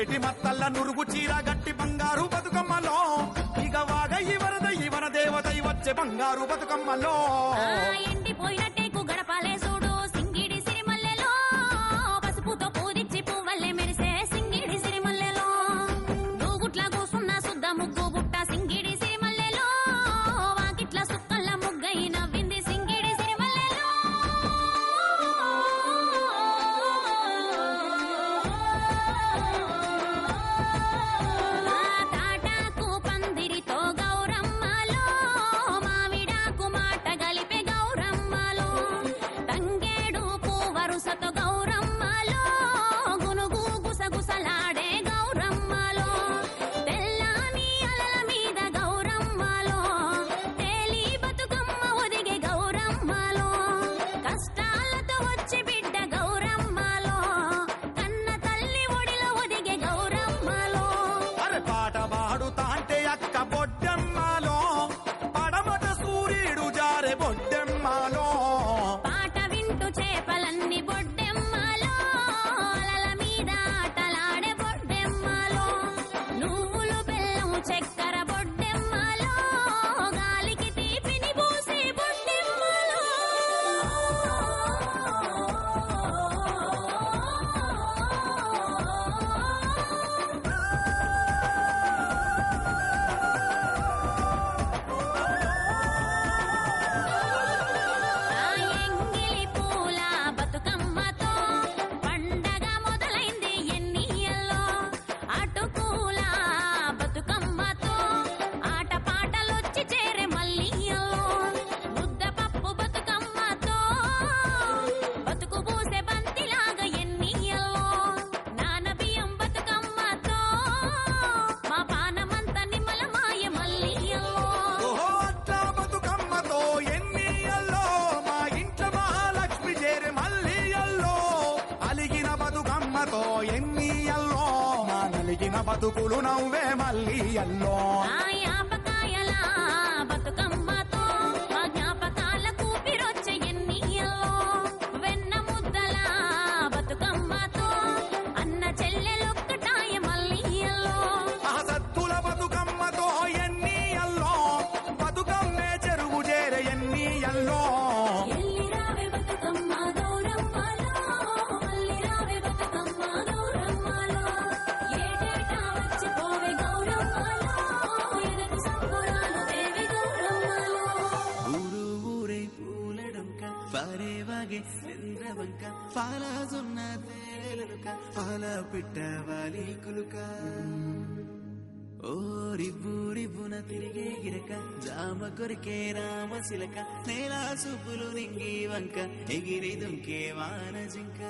ఏటి మత్తల్ల నురుగు చీర గట్టి బంగారు బతుకమ్మలో ఇక వాగయి వరద దేవతై వచ్చే బంగారు బతుకమ్మలో ఎండిపోయినట్టేకు గడపాలే చూడు సింగిడి సిరిమల్లెలో పసుపుతో పూదిచ్చి పువ్వల్లే మెరిసే సింగిడి సిరిమల్లెలో దూగుట్లా కూసున్న సుద్ద ముగ్గు బుట్ట సింగిడి సిరిమల్లెలో వాకిట్ల సుక్కల్ల ముగ్గై నవ్వింది సింగిడి సిరిమల్లెలో తాటాకు పందిరితో గౌరమ్మలో మామిడాకు మాట గలిపే గౌరమ్మలో తంగేడు పూవరుసతో గౌరమ్మలో గునుగు గుసగుసలాడే గౌరమ్మలో తెల్లాని అలల మీద గౌరమ్మలో తేలి బతుకమ్మ ఒదిగే గౌరమ్మలో కష్టాలతో వచ్చి బిడ్డ గౌరమ్మలో కన్న తల్లి ఒడిలో ఒదిగే గౌరమ్మలో అరే పాట పాడుతా అంటే అక్క బొడ్డెమ్మలో పడమట సూర్యుడు జారే బొడ్డెమ్మలో పాట వింటూ చేపలన్నీ బొడ్డెమ్మలో అలల మీద ఆటలాడే బొడ్డెమ్మలో నువ్వులు బెల్లం చక్కెర బొడ్డెమ్మలో గాలికి తీపిని పూసి బొడ్డెమ్మలో ఎంగిలి పూల బతుకమ్మతో పండగ మొదలైంది ఎన్నియల్లో అటుకూల బతుకమ్మతో ఆట పాటలొచ్చి చేరే మల్లియల్లో ముద్దపప్పు బతుకమ్మతో బతుకు పూసే బంతిలాగా ఎన్నియల్లో నానబియ్యం బతుకమ్మతో మా పానమంత నిమ్మలమాయ మల్లియల్లో ఓహో అట్లా బతుకమ్మతో ఎన్నియల్లో మా ఇంట్లో మహాలక్ష్మి చేరే మల్లియల్లో అలిగిన బతుకమ్మతో ఎన్నియల్లో మా నలిగిన బతుకులు నవ్వే మల్లియల్లో ఆయాపకాయల బతుకమ్మతో మా జ్ఞాపకాల కూపిరొచ్చే ఎన్నియల్లో వెన్న ముద్దల బతుకమ్మతో అన్న చెల్లెలొక్కటాయ మల్లియల్లో ఆ సత్తుల బతుకమ్మతో ఎన్నియల్లో బతుకమ్మే చెరువు చేరే ఎన్నియల్లో ఎల్లిరావే బతుకమ్మ గౌరమ్మలో మల్లిరావే బతుకమ్మ గౌరమ్మలో ఏటేటా వచ్చిపోవే గౌరమ్మలో ఎదటి సంబురాలు దేవి గౌరమ్మలో ఊరు ఊరే పూలడుంక పారేవాగే చంద్రవంక పాలాజున్న తేలుక పాల పిట్ట వాలి కులుక ఓ రివ్వు రివ్వున తిరిగే గిరక జామ కొరికే రామశిలక నేల సూపులు నింగి వంక ఎగిరి దుంకే వాన జింక